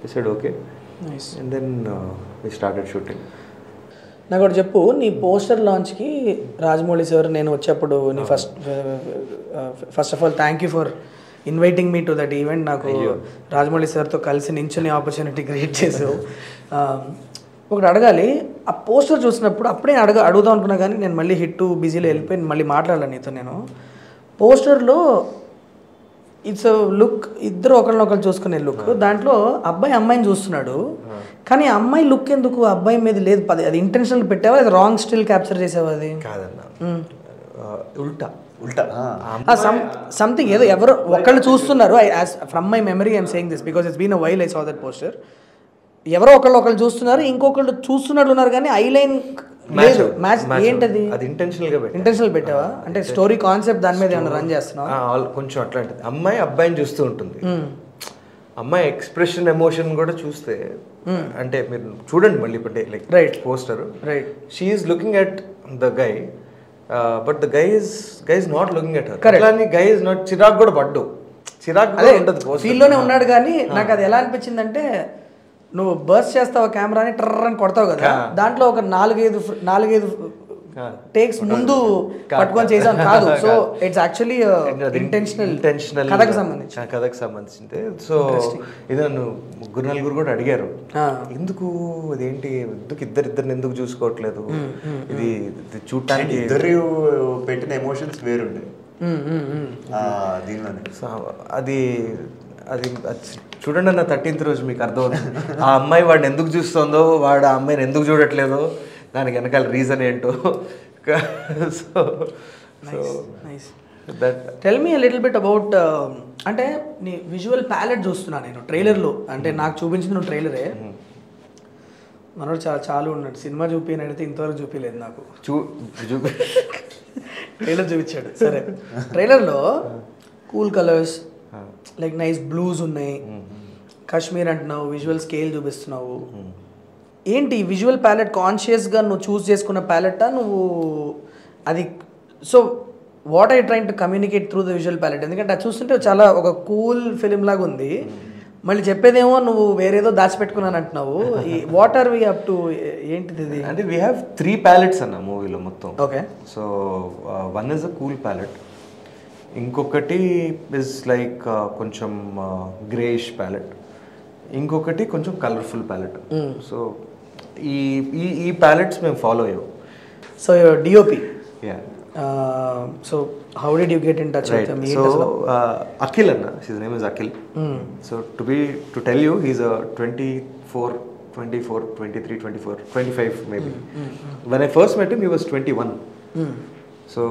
S2: he said okay. Nice. And then we started shooting.
S1: నాకు ఒకటి చెప్పు, నీ poster లాంచ్కి Rajamouli sir నేను వచ్చేప్పుడు నీ first of all thank you for inviting me to that event. నాకు రాజమౌళి సార్తో కలిసి నించుని ఆపర్చునిటీ క్రియేట్ చేసావు. ఒకటి అడగాలి, ఆ పోస్టర్ చూసినప్పుడు అప్పుడే అడుగుదాం అనుకున్నా కానీ నేను మళ్ళీ బిజీలో వెళ్ళిపోయి మళ్ళీ మాట్లాడాలి నీతో. నేను పోస్టర్లో ఇట్స్ లుక్, ఇద్దరు ఒకరినొకరు చూసుకునే లుక్, దాంట్లో అబ్బాయి అమ్మాయిని చూస్తున్నాడు, కానీ అమ్మాయి లుక్ ఎందుకు అబ్బాయి మీద లేదు? అది ఇంటెన్షనల్ పెట్టావా, అది రాంగ్ స్టిల్ క్యాప్చర్ చేసావా? అది
S2: కాదన్న, ఉల్టా
S1: సంథింగ్ ఏదో ఎవరు ఒకళ్ళు చూస్తున్నారు. From my memory I'm saying this because it's been a while I saw that poster. ఎవరో ఒకళ్ళు చూస్తున్నారు, ఇంకొకళ్ళు చూస్తున్నట్లున్నారు, కానీ ఐలైన్ లేదు, మ్యాచ్ ఏంటది?
S2: అది ఇంటెన్షనల్
S1: పెట్టావా? అంటే స్టోరీ కాన్సెప్ట్ దాని మీద ఏమైనా రన్ చేస్తున్నావా?
S2: కొంచెం అట్లాంటిది. అమ్మాయి అబ్బాయిని చూస్తూ ఉంటుంది, అమ్మాయి ఎక్స్ప్రెషన్ ఎమోషన్ కూడా చూస్తే, అంటే మీరు చూడండి మళ్ళీ like
S1: right
S2: poster,
S1: right,
S2: she is looking at the guy, but the guy is not looking at her. అట్లానే గై ఇస్ నాట్, చిరాకు కూడా పడ్డు, చిరాకు కూడా ఉండదు,
S1: ఫీల్లోనే ఉన్నాడు. కానీ నాకు అది ఎలా అనిపించిందంటే, నువ్వు బర్స్ చేస్తావు కెమెరాని ట్రర్ అని కొడతావు కదా, దాంట్లో ఒక నాలుగైదు టేక్స్ ముందు పట్టుకొని చేసాను కాదు. సో ఇట్స్ యాక్చువల్లీ ఇంటెన్షనల్ కథకు
S2: సంబంధించింది. సో ఇది నన్ను నలుగురు కూడా అడిగారు, ఎందుకు అదేంటి, ఇద్దరిని ఎందుకు చూసుకోవట్లేదు, ఇది చూడటానికి
S3: ఇద్దరు పెట్టిన ఎమోషన్స్ వేరుండే దీనిలోనే.
S2: అది చూడండి అన్న 13th రోజు మీకు అర్థమవుతుంది ఆ అమ్మాయి వాడిని ఎందుకు చూస్తుందో, వాడు ఆ అమ్మాయిని ఎందుకు చూడట్లేదో, దానికి వెనకాల రీజన్ ఏంటో. So
S1: tell me little bit about, అంటే నీ విజువల్ ప్యాలెట్ చూస్తున్నా నేను ట్రైలర్లో, అంటే నాకు చూపించింది నువ్వు ట్రైలరే, మనోడు చాలు ఉన్నాడు, సినిమా చూపినైతే ఇంతవరకు చూపించలేదు నాకు, ట్రైలర్ చూపించాడు. సరే, ట్రైలర్లో cool colours, like nice blues ఉన్నాయి, కాశ్మీర్ అంటున్నావు, విజువల్ స్కేల్ చూపిస్తున్నావు. ఏంటి విజువల్ ప్యాలెట్ కాన్షియస్గా నువ్వు చూస్ చేసుకున్న ప్యాలెట్టా నువ్వు అది? So what I tried to communicate through the visual palette? ఎందుకంటే అది చూస్తుంటే చాలా ఒక కూల్ ఫిలిం లాగా ఉంది, మళ్ళీ చెప్పేదేమో నువ్వు వేరేదో దాచిపెట్టుకున్నాను అంటున్నావు. What are we up to, ఏంటిది ఇది?
S2: అంటే వీ హ్యావ్ 3 ప్యాలెట్స్ అన్న మూవీలో మొత్తం.
S1: Okay,
S2: so one is a cool palette, ఇంకొకటి ఇస్ లైక్ కొంచెం గ్రేయిష్ ప్యాలెట్, ఇంకొకటి కొంచెం కలర్ఫుల్ ప్యాలెట్. సో ఈ ప్యాలెట్స్ మేము ఫాలో అయ్యాం.
S1: So DOP, so how did you get in touch with him?
S2: So Akhil అన్న, his name is Akhil. So to tell you, he's 24, 23, 24, 25 maybe. When I first met him, he was 21. So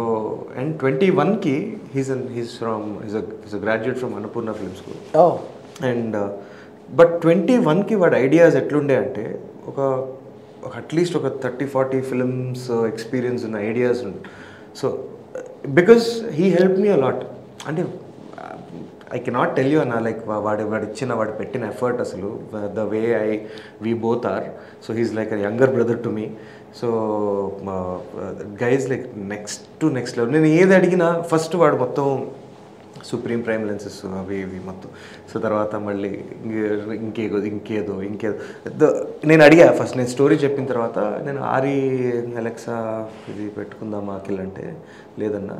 S2: and 21 ki he's a graduate from Annapurna Film School.
S1: Oh.
S2: And but 21కి వాడి ideas ఎట్లుండే అంటే ఒక at least ఒక 30-40 films experience ఉన్న ideas ఉండే. So because he help me a lot. అంటే I cannot tell you అన్న, లైక్ వాడు పెట్టిన ఎఫర్ట్ అసలు, the way we both are. So he's like a younger brother to me. So guys like next level. నేను ఏది అడిగినా first వాడు మొత్తం సుప్రీం ప్రైమ్ లెన్సెస్ అవి ఇవి మొత్తం. సో తర్వాత మళ్ళీ ఇంకేదో నేను అడిగా ఫస్ట్. నేను స్టోరీ చెప్పిన తర్వాత నేను ఆరి అలెక్సా ఇది పెట్టుకుందామా అఖిల్ అంటే, లేదన్నా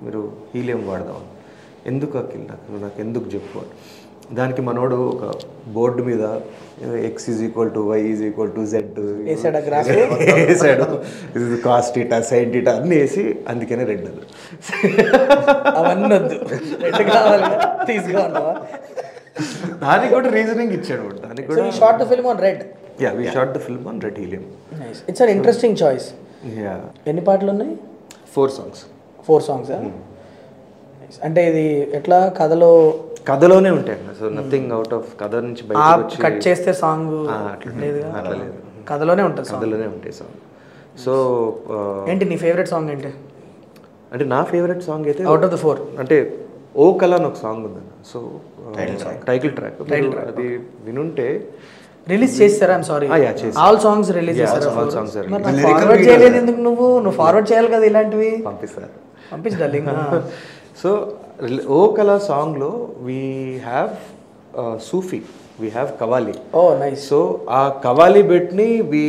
S2: మీరు హీలియం వాడదాం. ఎందుకు అఖిల్, నాకు ఎందుకు చెప్పు. దానికి మనోడు ఒక బోర్డు మీద x = y = z వేసాడు, కాస్ట్ ఇటా సైడ్ ఇటా అన్నీ వేసి, అందుకనే రెడ్.
S1: అవన్నీ వద్దు, రెడ్ కావాలి తీసుకోండి.
S2: దానికి కూడా రీజనింగ్ ఇచ్చాడు. దానికి కూడా
S1: shot the film on Red.
S2: Yeah we shot the film on Red Helium.
S1: It's an interesting choice.
S2: Yeah.
S1: ఎన్ని పాటలు ఉన్నాయి?
S2: 4 songs.
S1: 4 songs. అంటే ఇది ఎట్లా
S2: కథలోనే ఉంటాయి. సో నథింగ్ అవుట్ ఆఫ్ కథ నుంచి బయటకు
S1: కట్ చేస్తే సాంగ్ లేదు, కథలోనే ఉంటుంది.
S2: కథలోనే ఉంటాయి సాంగ్. సో
S1: ఏంటి నీ ఫేవరెట్ సాంగ్ ఏంటి?
S2: అంటే నా ఫేవరెట్ సాంగ్ అయితే
S1: అవుట్ ఆఫ్ ద 4
S2: అంటే ఓ కళ అని ఒక సాంగ్ ఉందన్న. సో టైటిల్ ట్రాక్ అది వినుంటే
S1: రిలీజ్ చేస్తారా? I'm sorry, all songs release చేస్తారా?
S2: ఆల్ సాంగ్స్
S1: ఫార్వర్డ్ చేయలేదు ఎందుకు? నువ్వు ఫార్వర్డ్ చేయాలి కదా ఇలాంటివి. పంపించు డార్లింగ్.
S2: సో ఓ కళ సాంగ్లో we have Sufi, we have qawwali.
S1: Oh nice.
S2: So ఆ కవాలి బిట్ని we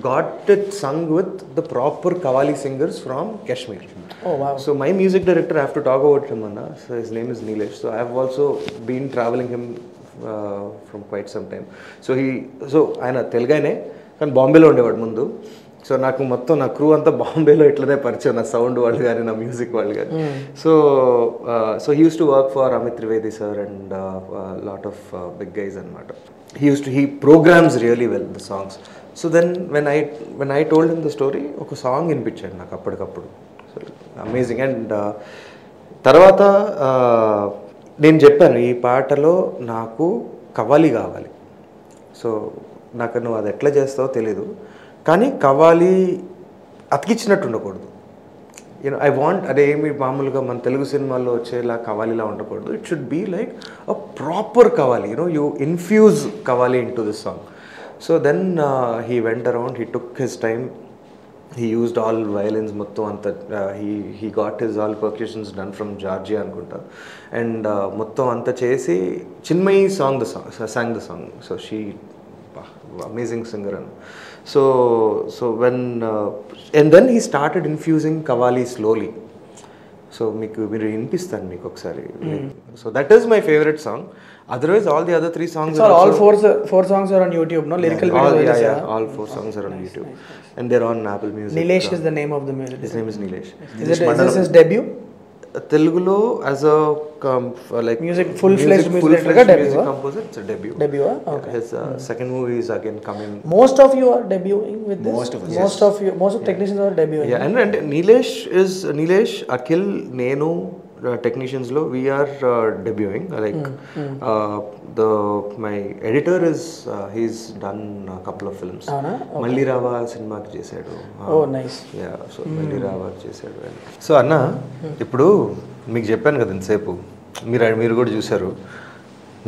S2: got it sung with the proper qawwali singers from Kashmir.
S1: Oh wow.
S2: So my music director, I have to talk about him, Anna. So his name is Nilesh. So I have also been traveling him from quite some time. So ఆయన తెలుగానే కానీ బాంబేలో ఉండేవాడు ముందు. So నాకు మొత్తం నా crew అంతా బాంబేలో ఇట్లనే పరిచయం, నా సౌండ్ వాళ్ళు కానీ నా మ్యూజిక్ వాళ్ళు కానీ. So he used to work for Amit Trivedi sir and lot of big guys అనమాట. He programs really well the songs. So then when I told him the story, ఒక సాంగ్ వినిపించాడు నాకు అప్పటికప్పుడు. అమేజింగ్. అండ్ తర్వాత నేను చెప్పాను ఈ పాటలో నాకు కవాలి కావాలి. సో నాకు నువ్వు అది ఎట్లా చేస్తావో తెలీదు, కానీ కవాలి అతికిచ్చినట్టు ఉండకూడదు. యూనో ఐ వాంట్, అదే ఏమి మామూలుగా మన తెలుగు సినిమాల్లో వచ్చేలా కవాలీలా ఉండకూడదు. It should be like a proper qawwali. You infuse qawwali into this song. So then he went around, he took his time, he used all violins మొత్తం అంతా. he got his all percussions done from Georgia అనుకుంటా. And మొత్తం అంతా చేసి Chinmayi sang the song. So she amazing singer. So when and then he started infusing kavali slowly. So మీరు వినిపిస్తాను మీకు ఒకసారి. So that is my favourite song. Otherwise, all the other 3 songs
S1: are all four songs are on YouTube, no? Lyrical videos.
S2: All 4 songs are on YouTube. And they're on Apple Music.
S1: Nilesh is the name of the music.
S2: His name is Nilesh.
S1: Is this his debut?
S2: Telugulo as a like
S1: music full-fledged music
S2: composer. It's a debut.
S1: Okay.
S2: His second movie is again coming.
S1: Most of you are debuting with this. Most of technicians are debuting.
S2: Yeah, and Nilesh, Akhil, Nenu, technicians lo we are debuting. Like my editor is he's done a couple of films. Malli Rava cinema ki chesadu.
S1: Oh nice.
S2: Yeah, so Malli Rava chesadu. So Anna, ఇప్పుడు మీకు చెప్పాను కదా ఇంతసేపు, మీరు కూడా చూసారు,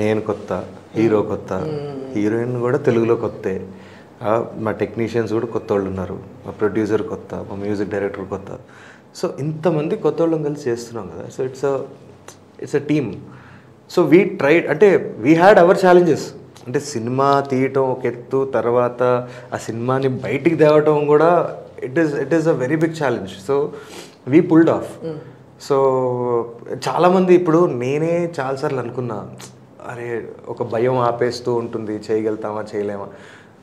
S2: నేను కొత్త, హీరో కొత్త, హీరోయిన్ కూడా తెలుగులో కొత్తే, మా టెక్నీషియన్స్ కూడా కొత్త వాళ్ళు ఉన్నారు, మా ప్రొడ్యూసర్ కొత్త, మా మ్యూజిక్ డైరెక్టర్ కొత్త. సో ఇంతమంది కొత్త వాళ్ళని కలిసి చేస్తున్నాం కదా. So it's a team. So we tried, అంటే వీ హ్యాడ్ అవర్ ఛాలెంజెస్. అంటే సినిమా తీయటం ఒక ఎత్తు, తర్వాత ఆ సినిమాని బయటికి తేవటం కూడా it is a very big challenge. So we pulled off. So చాలామంది, ఇప్పుడు నేనే చాలాసార్లు అనుకున్నా, అరే ఒక భయం ఆపేస్తూ ఉంటుంది, చేయగలుగుతామా చేయలేమా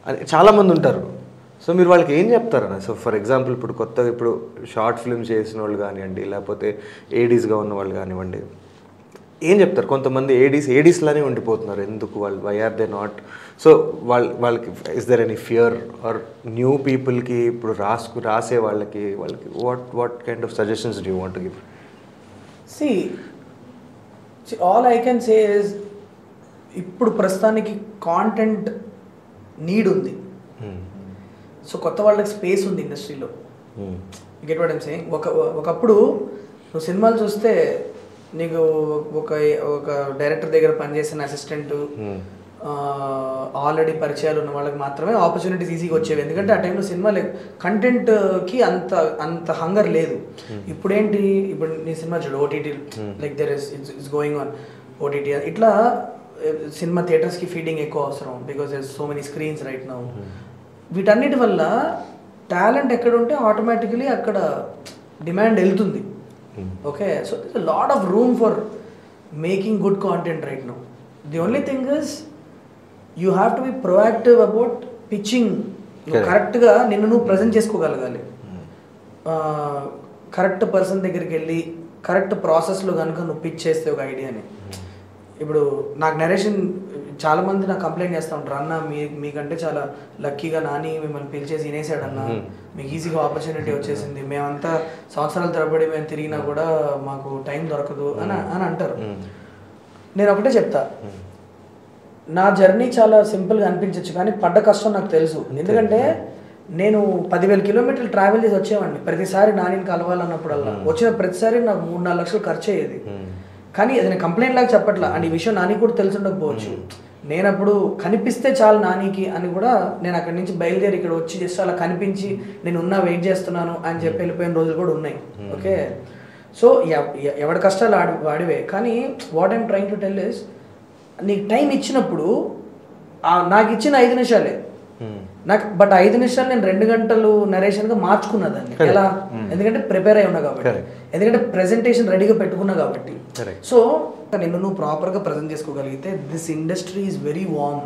S2: అని చాలామంది ఉంటారు. సో మీరు వాళ్ళకి ఏం చెప్తారన్న? సో ఫర్ ఎగ్జాంపుల్ ఇప్పుడు కొత్తగా ఇప్పుడు షార్ట్ ఫిల్మ్ చేసిన వాళ్ళు కానివ్వండి, లేకపోతే ఏడీస్గా ఉన్న వాళ్ళు కానివ్వండి, ఏం చెప్తారు? కొంతమంది ఏడీస్లానే ఉండిపోతున్నారు. ఎందుకు వాళ్ళు, why are they not? So వాళ్ళకి is there any fear or new పీపుల్కి ఇప్పుడు రాసే వాళ్ళకి what kind of suggestions do you want to give?
S1: See, all I can say is ఇప్పుడు ప్రస్తుతానికి కాంటెంట్ నీడ్ ఉంది. సో కొత్త వాళ్ళకి స్పేస్ ఉంది ఇండస్ట్రీలో. Get what I'm saying. ఒకప్పుడు నువ్వు సినిమాలు చూస్తే నీకు ఒక డైరెక్టర్ దగ్గర పనిచేసిన అసిస్టెంట్ ఆల్రెడీ పరిచయాలు ఉన్న వాళ్ళకి మాత్రమే ఆపర్చునిటీస్ ఈజీగా వచ్చేవి. ఎందుకంటే ఆ టైంలో సినిమా కంటెంట్కి అంత హంగర్ లేదు. ఇప్పుడేంటి, ఇప్పుడు నీ సినిమా చూడు OTT, like there it's going on OTT. ఇట్లా సినిమా థియేటర్స్కి ఫీడింగ్ ఎక్కువ అవసరం, because there so many screens right now. వీటన్నిటి వల్ల టాలెంట్ ఎక్కడ ఉంటే ఆటోమేటికలీ అక్కడ డిమాండ్ వెళ్తుంది. Okay, so this a lot of room for making good content right now. The only thing is you have to be proactive about pitching. కరెక్ట్గా నిన్ను నువ్వు present చేసుకోగలగాలి. Correct person దగ్గరికి వెళ్ళి కరెక్ట్ ప్రాసెస్లో కనుక నువ్వు పిచ్ చేస్తే ఒక ఐడియాని. ఇప్పుడు నాకు నరేషన్ చాలామంది నాకు కంప్లైంట్ చేస్తూ ఉంటారు, అన్న మీకంటే చాలా లక్కీగా నాని మిమ్మల్ని పిలిచేసి వినేసాడు అన్న, మీకు ఈజీగా ఆపర్చునిటీ వచ్చేసింది, మేమంతా సంవత్సరాల తరబడి మేము తిరిగినా కూడా మాకు టైం దొరకదు అని అంటారు. నేను ఒకటే చెప్తా, నా జర్నీ చాలా సింపుల్గా అనిపించవచ్చు కానీ పడ్డ కష్టం నాకు తెలుసు. ఎందుకంటే నేను 10,000 కిలోమీటర్లు ట్రావెల్ చేసి వచ్చేవాడిని. ప్రతిసారి నానిని కలవాలన్నప్పుడల్లా వచ్చిన ప్రతిసారి నాకు 3-4 లక్షలు ఖర్చు అయ్యేది. కానీ అది నేను కంప్లైంట్ లాగా చెప్పట్లా. అండ్ ఈ విషయం నానికి కూడా తెలిసి ఉండకపోవచ్చు. నేను అప్పుడు కనిపిస్తే చాలు నానికి అని కూడా నేను అక్కడి నుంచి బయలుదేరి ఇక్కడ వచ్చి జస్ట్ అలా కనిపించి నేను వెయిట్ చేస్తున్నాను అని చెప్పి వెళ్ళిపోయిన రోజులు కూడా ఉన్నాయి. ఓకే, సో ఎవరి కష్టాలు వాడివే. కానీ what I'm trying to tell is, నీకు టైం ఇచ్చినప్పుడు నాకు ఇచ్చిన 5 నిమిషాలే నాకు, బట్ 5 నిమిషాలు నేను 2 గంటలు నరేషన్గా మార్చుకున్నా దాన్ని. ఎలా? ఎందుకంటే ప్రిపేర్ అయి ఉన్నా కాబట్టి, ఎందుకంటే ప్రెజెంటేషన్ రెడీగా పెట్టుకున్నా కాబట్టి. సో నిన్ను నువ్వు ప్రాపర్గా ప్రజెంట్ చేసుకోగలిగితే this industry is very warm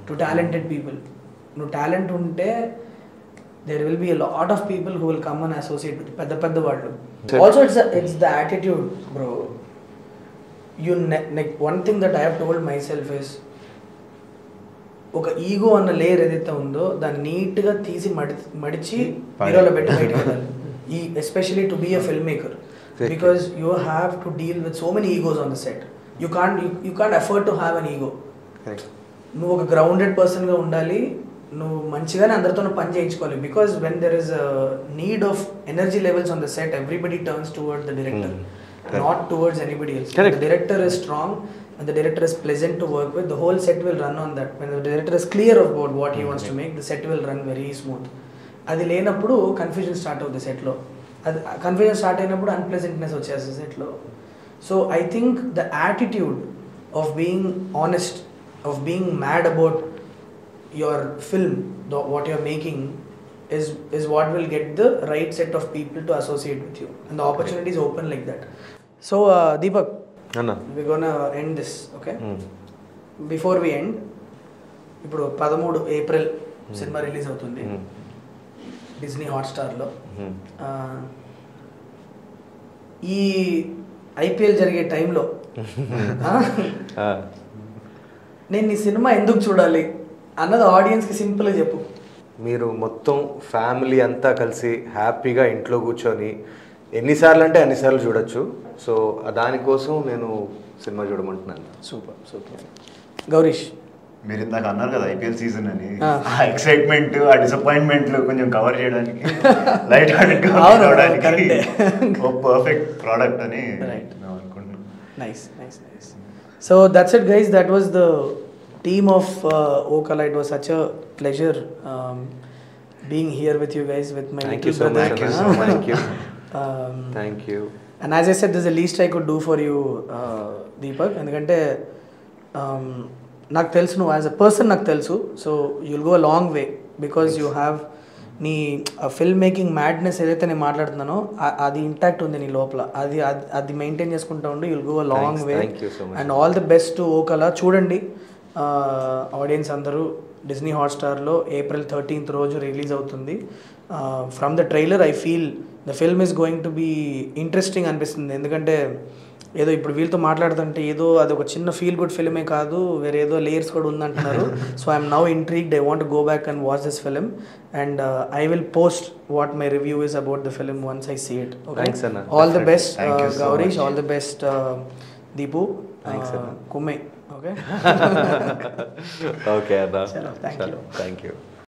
S1: to talented people. నువ్వు టాలెంట్ ఉంటే there will be a lot of people who will come and associate with పెద్ద వాళ్ళు. Also it's the attitude bro. One thing that I have told myself is, ఒక ego అన్న layer ఏదైతే ఉందో దాన్ని నీట్గా తీసి మడిచి హీరోలో పెట్టి బయట వెళ్ళాలి. Especially to be a film maker, because you have to deal with so many egos on the set. You can't afford to have an ego. నువ్వు ఒక గ్రౌండెడ్ పర్సన్గా ఉండాలి, నువ్వు మంచిగానే అందరితో పని చేయించుకోవాలి. Because when there is a need of energy levels on the set, everybody turns towards the director, not towards anybody else. The director is strong and the director is pleasant to work with, the whole set will run on that. When the director is clear about what he wants to make, the set will run very smooth. అది లేనప్పుడు confusion start అవుతుంది సెట్లో. అది confusion start అయినప్పుడు అన్ప్లెజెంట్నెస్ వచ్చేస్తుంది సెట్లో. So I think the attitude of being honest, of being mad about your film, what your making is what will get the right set of people to associate with you, and the opportunity is open like that. So Deepak, we're gonna end this, okay? Before we end, ఇప్పుడు 13 April cinema release అవుతుంది Disney హాట్స్టార్లో. ఈ IPL జరిగే టైంలో నేను ఈ cinema ఎందుకు చూడాలి అన్నది ఆడియన్స్కి సింపుల్గా చెప్పు.
S2: మీరు మొత్తం ఫ్యామిలీ అంతా కలిసి హ్యాపీగా ఇంట్లో కూర్చొని ఎన్నిసార్లు అంటే అన్నిసార్లు చూడొచ్చు. సో దానికోసం నేను సినిమా చూడమంటున్నాను.
S3: సూపర్.
S1: గౌరీష్,
S3: మీరు ఇందాక అన్నారు కదా ఐపీఎల్ సీజన్ అని, ఆ ఎక్సైట్మెంట్ ఆ డిసప్పాయింట్మెంట్ కొంచెం కవర్ చేయడానికి లైట్ హార్టెడ్ గా ఉండడానికి ఒక పర్ఫెక్ట్ ప్రోడక్ట్ అని నేను అనుకుంటున్నాను.
S1: Nice. So that's it guys, that was the team of Okala. It was such a pleasure being here with you guys, with my little brother.
S2: Thank you.
S1: And as I said, this is the least I could do for you, Deepak. ఎందుకంటే నాకు తెలుసు నువ్వు as a person నాకు తెలుసు. So you'll go a long way because you have నీ film making madness ఏదైతే నేను మాట్లాడుతున్నానో అది ఇంటాక్ట్ ఉంది నీ లోపల. అది మెయింటైన్ చేసుకుంటూ ఉండి you'll go a long way. And all the best to Okala. చూడండి ఆడియన్స్ అందరూ, డిజ్నీ హాట్స్టార్లో April 13th రోజు రిలీజ్ అవుతుంది. From the trailer I feel the film is going to be interesting అనిపిస్తుంది. ఎందుకంటే ఏదో ఇప్పుడు వీళ్ళతో మాట్లాడుతుంటే ఏదో అది ఒక చిన్న ఫీల్ గుడ్ ఫిల్మే కాదు, వేరే ఏదో లేయర్స్ కూడా ఉందంటున్నారు. So I'm now intrigued. I want go back and watch this film and I will post what my review is about the film once I see it. All the best Gourish, all the best Deepu, కుమ్మే, okay
S2: okay అన్న
S1: Thank you.
S2: Thank you